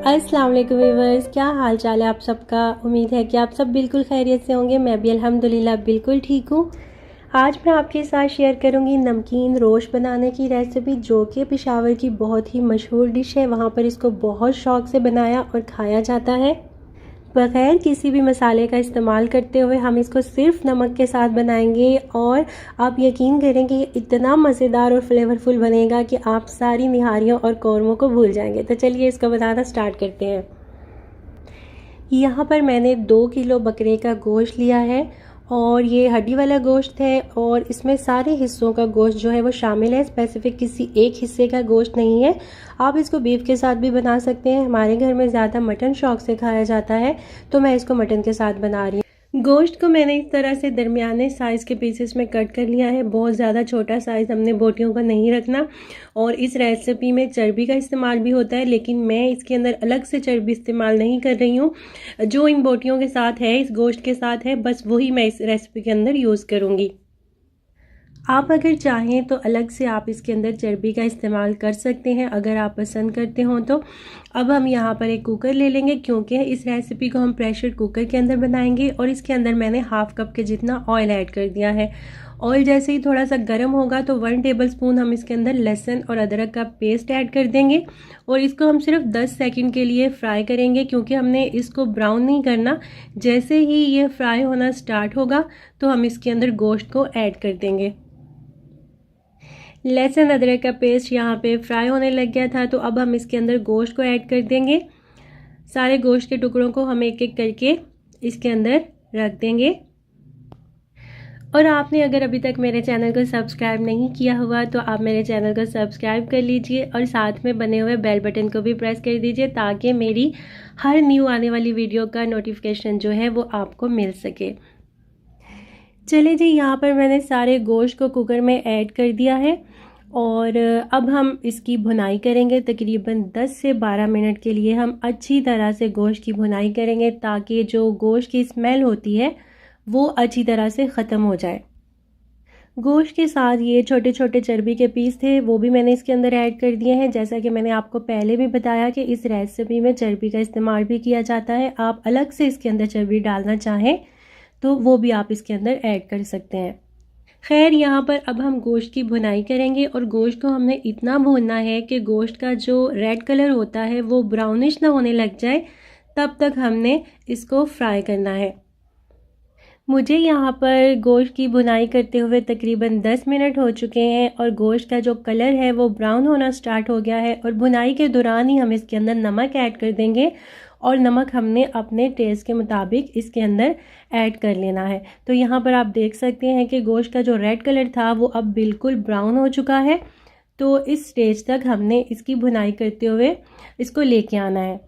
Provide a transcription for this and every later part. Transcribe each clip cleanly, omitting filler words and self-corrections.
अस्सलाम वालेकुम व्यूअर्स, क्या हाल चाल है आप सबका। उम्मीद है कि आप सब बिल्कुल खैरियत से होंगे। मैं भी अल्हम्दुलिल्लाह बिल्कुल ठीक हूँ। आज मैं आपके साथ शेयर करूँगी नमकीन रोश बनाने की रेसिपी, जो कि पेशावर की बहुत ही मशहूर डिश है। वहाँ पर इसको बहुत शौक़ से बनाया और खाया जाता है। बग़ैर किसी भी मसाले का इस्तेमाल करते हुए हम इसको सिर्फ नमक के साथ बनाएंगे और आप यकीन करें कि ये इतना मज़ेदार और फ्लेवरफुल बनेगा कि आप सारी निहारियों और कौरमों को भूल जाएंगे। तो चलिए इसको बनाना स्टार्ट करते हैं। यहाँ पर मैंने 2 किलो बकरे का गोश्त लिया है और ये हड्डी वाला गोश्त है और इसमें सारे हिस्सों का गोश्त जो है वो शामिल है, स्पेसिफिक किसी एक हिस्से का गोश्त नहीं है। आप इसको बीफ के साथ भी बना सकते हैं। हमारे घर में ज़्यादा मटन शौक़ से खाया जाता है, तो मैं इसको मटन के साथ बना रही हूँ। गोश्त को मैंने इस तरह से दरमियाने साइज़ के पीसेस में कट कर लिया है। बहुत ज़्यादा छोटा साइज़ हमने बोटियों का नहीं रखना। और इस रेसिपी में चर्बी का इस्तेमाल भी होता है, लेकिन मैं इसके अंदर अलग से चर्बी इस्तेमाल नहीं कर रही हूँ। जो इन बोटियों के साथ है, इस गोश्त के साथ है, बस वही मैं इस रेसिपी के अंदर यूज़ करूँगी। आप अगर चाहें तो अलग से आप इसके अंदर चर्बी का इस्तेमाल कर सकते हैं, अगर आप पसंद करते हो तो। अब हम यहाँ पर एक कुकर ले लेंगे, क्योंकि इस रेसिपी को हम प्रेशर कुकर के अंदर बनाएंगे। और इसके अंदर मैंने हाफ़ कप के जितना ऑयल ऐड कर दिया है। ऑयल जैसे ही थोड़ा सा गर्म होगा तो 1 टेबलस्पून हम इसके अंदर लहसुन और अदरक का पेस्ट ऐड कर देंगे और इसको हम सिर्फ 10 सेकंड के लिए फ्राई करेंगे, क्योंकि हमने इसको ब्राउन नहीं करना। जैसे ही ये फ्राई होना स्टार्ट होगा तो हम इसके अंदर गोश्त को ऐड कर देंगे। लहसुन अदरक का पेस्ट यहाँ पे फ्राई होने लग गया था, तो अब हम इसके अंदर गोश्त को ऐड कर देंगे। सारे गोश्त के टुकड़ों को हम एक एक करके इसके अंदर रख देंगे। और आपने अगर अभी तक मेरे चैनल को सब्सक्राइब नहीं किया हुआ तो आप मेरे चैनल को सब्सक्राइब कर लीजिए और साथ में बने हुए बेल बटन को भी प्रेस कर दीजिए, ताकि मेरी हर न्यू आने वाली वीडियो का नोटिफिकेशन जो है वो आपको मिल सके। चलिए जी, यहाँ पर मैंने सारे गोश्त को कुकर में ऐड कर दिया है और अब हम इसकी भुनाई करेंगे। तकरीबन 10 से 12 मिनट के लिए हम अच्छी तरह से गोश्त की भुनाई करेंगे, ताकि जो गोश्त की स्मेल होती है वो अच्छी तरह से ख़त्म हो जाए। गोश्त के साथ ये छोटे छोटे चर्बी के पीस थे, वो भी मैंने इसके अंदर ऐड कर दिए हैं। जैसा कि मैंने आपको पहले भी बताया कि इस रेसिपी में चर्बी का इस्तेमाल भी किया जाता है। आप अलग से इसके अंदर चर्बी डालना चाहें तो वो भी आप इसके अंदर ऐड कर सकते हैं। खैर, यहाँ पर अब हम गोश्त की भुनाई करेंगे और गोश्त को हमने इतना भूनना है कि गोश्त का जो रेड कलर होता है वो ब्राउनिश ना होने लग जाए, तब तक हमने इसको फ्राई करना है। मुझे यहाँ पर गोश्त की भुनाई करते हुए तकरीबन 10 मिनट हो चुके हैं और गोश्त का जो कलर है वो ब्राउन होना स्टार्ट हो गया है। और भुनाई के दौरान ही हम इसके अंदर नमक ऐड कर देंगे और नमक हमने अपने टेस्ट के मुताबिक इसके अंदर ऐड कर लेना है। तो यहाँ पर आप देख सकते हैं कि गोश्त का जो रेड कलर था वो अब बिल्कुल ब्राउन हो चुका है। तो इस स्टेज तक हमने इसकी भुनाई करते हुए इसको लेके आना है।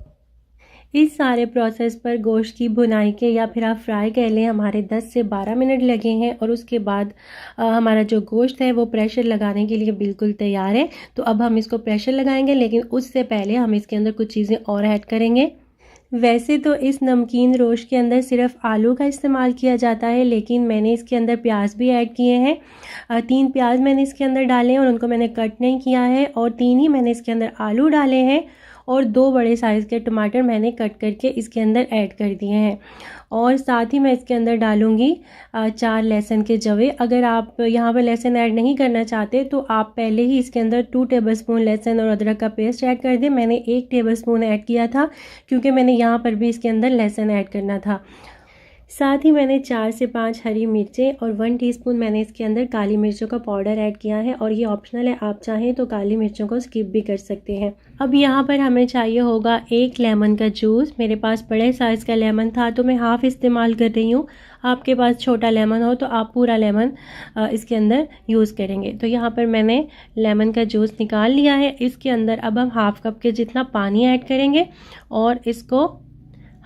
इस सारे प्रोसेस पर गोश्त की भुनाई के, या फिर आप फ्राई कह लें, हमारे 10 से 12 मिनट लगे हैं और उसके बाद हमारा जो गोश्त है वो प्रेशर लगाने के लिए बिल्कुल तैयार है। तो अब हम इसको प्रेशर लगाएंगे, लेकिन उससे पहले हम इसके अंदर कुछ चीज़ें और ऐड करेंगे। वैसे तो इस नमकीन रोश के अंदर सिर्फ आलू का इस्तेमाल किया जाता है, लेकिन मैंने इसके अंदर प्याज भी ऐड किए हैं। 3 प्याज मैंने इसके अंदर डाले हैं और उनको मैंने कट नहीं किया है, और 3 ही मैंने इसके अंदर आलू डाले हैं और 2 बड़े साइज़ के टमाटर मैंने कट करके इसके अंदर ऐड कर दिए हैं। और साथ ही मैं इसके अंदर डालूँगी 4 लहसुन के जवे। अगर आप यहाँ पर लहसुन ऐड नहीं करना चाहते तो आप पहले ही इसके अंदर 2 टेबलस्पून लहसुन और अदरक का पेस्ट ऐड कर दें। मैंने 1 टेबलस्पून ऐड किया था, क्योंकि मैंने यहाँ पर भी इसके अंदर लहसुन ऐड करना था। साथ ही मैंने 4 से 5 हरी मिर्चें और 1 टीस्पून मैंने इसके अंदर काली मिर्चों का पाउडर ऐड किया है, और ये ऑप्शनल है, आप चाहें तो काली मिर्चों को स्किप भी कर सकते हैं। अब यहाँ पर हमें चाहिए होगा 1 लेमन का जूस। मेरे पास बड़े साइज़ का लेमन था तो मैं हाफ़ इस्तेमाल कर रही हूँ। आपके पास छोटा लेमन हो तो आप पूरा लेमन इसके अंदर यूज़ करेंगे। तो यहाँ पर मैंने लेमन का जूस निकाल लिया है। इसके अंदर अब हम हाफ़ कप के जितना पानी ऐड करेंगे और इसको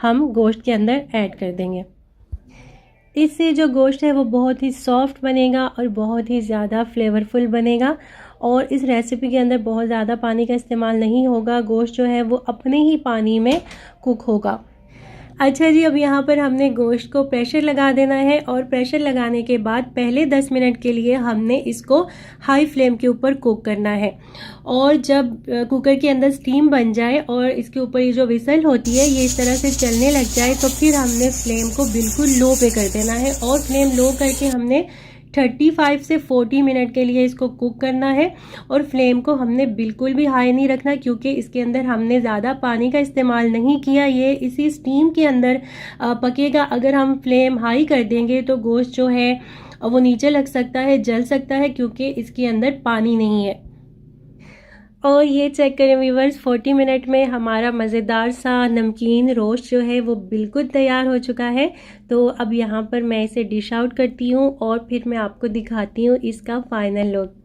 हम गोश्त के अंदर ऐड कर देंगे। इससे जो गोश्त है वो बहुत ही सॉफ्ट बनेगा और बहुत ही ज़्यादा फ्लेवरफुल बनेगा। और इस रेसिपी के अंदर बहुत ज़्यादा पानी का इस्तेमाल नहीं होगा। गोश्त जो है वो अपने ही पानी में कुक होगा। अच्छा जी, अब यहाँ पर हमने गोश्त को प्रेशर लगा देना है और प्रेशर लगाने के बाद पहले 10 मिनट के लिए हमने इसको हाई फ्लेम के ऊपर कुक करना है। और जब कुकर के अंदर स्टीम बन जाए और इसके ऊपर ये जो विसल होती है ये इस तरह से चलने लग जाए तो फिर हमने फ्लेम को बिल्कुल लो पे कर देना है और फ्लेम लो करके हमने 35 से 40 मिनट के लिए इसको कुक करना है। और फ्लेम को हमने बिल्कुल भी हाई नहीं रखना क्योंकि इसके अंदर हमने ज़्यादा पानी का इस्तेमाल नहीं किया, ये इसी स्टीम के अंदर पकेगा। अगर हम फ्लेम हाई कर देंगे तो गोश्त जो है वो नीचे लग सकता है, जल सकता है क्योंकि इसके अंदर पानी नहीं है। और ये चेक करें व्यूवर्स, 40 मिनट में हमारा मज़ेदार सा नमकीन रोस्ट जो है वो बिल्कुल तैयार हो चुका है। तो अब यहाँ पर मैं इसे डिश आउट करती हूँ और फिर मैं आपको दिखाती हूँ इसका फाइनल लुक।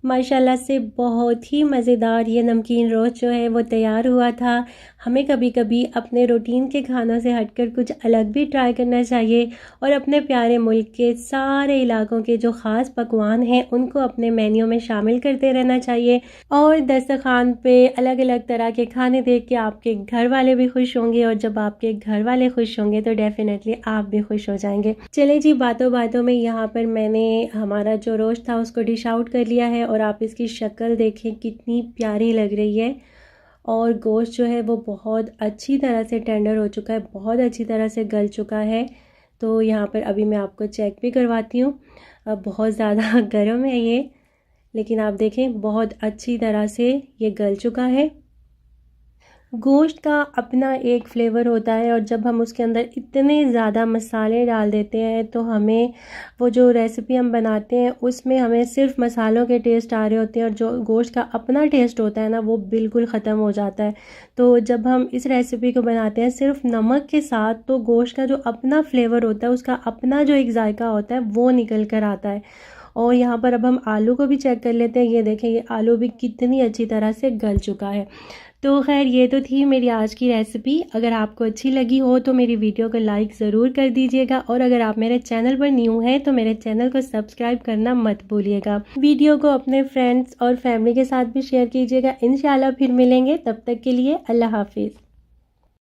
माशाल्लाह से बहुत ही मज़ेदार ये नमकीन रोस्ट जो है वो तैयार हुआ था। हमें कभी कभी अपने रूटीन के खानों से हटकर कुछ अलग भी ट्राई करना चाहिए और अपने प्यारे मुल्क के सारे इलाकों के जो ख़ास पकवान हैं उनको अपने मेन्यू में शामिल करते रहना चाहिए। और दस्तरखान पे अलग अलग तरह के खाने देख के आपके घर वाले भी खुश होंगे और जब आपके घर वाले खुश होंगे तो डेफिनेटली आप भी खुश हो जाएंगे। चले जी, बातों बातों में यहाँ पर मैंने हमारा जो रोस्ट था उसको डिश आउट कर लिया है और आप इसकी शक्ल देखें कितनी प्यारी लग रही है। और गोश्त जो है वो बहुत अच्छी तरह से टेंडर हो चुका है, बहुत अच्छी तरह से गल चुका है। तो यहाँ पर अभी मैं आपको चेक भी करवाती हूँ। अब बहुत ज़्यादा गर्म है ये, लेकिन आप देखें बहुत अच्छी तरह से ये गल चुका है। गोश्त का अपना एक फ्लेवर होता है और जब हम उसके अंदर इतने ज़्यादा मसाले डाल देते हैं तो हमें वो जो रेसिपी हम बनाते हैं उसमें हमें सिर्फ मसालों के टेस्ट आ रहे होते हैं और जो गोश्त का अपना टेस्ट होता है ना वो बिल्कुल ख़त्म हो जाता है। तो जब हम इस रेसिपी को बनाते हैं सिर्फ नमक के साथ तो गोश्त का जो अपना फ्लेवर होता है, उसका अपना जो एक जायका होता है वो निकल कर आता है। और यहाँ पर अब हम आलू को भी चेक कर लेते हैं। ये देखें, ये आलू भी कितनी अच्छी तरह से गल चुका है। तो खैर ये तो थी मेरी आज की रेसिपी। अगर आपको अच्छी लगी हो तो मेरी वीडियो को लाइक ज़रूर कर दीजिएगा और अगर आप मेरे चैनल पर न्यू हैं तो मेरे चैनल को सब्सक्राइब करना मत भूलिएगा। वीडियो को अपने फ्रेंड्स और फैमिली के साथ भी शेयर कीजिएगा। इंशाल्लाह फिर मिलेंगे, तब तक के लिए अल्लाह हाफिज़।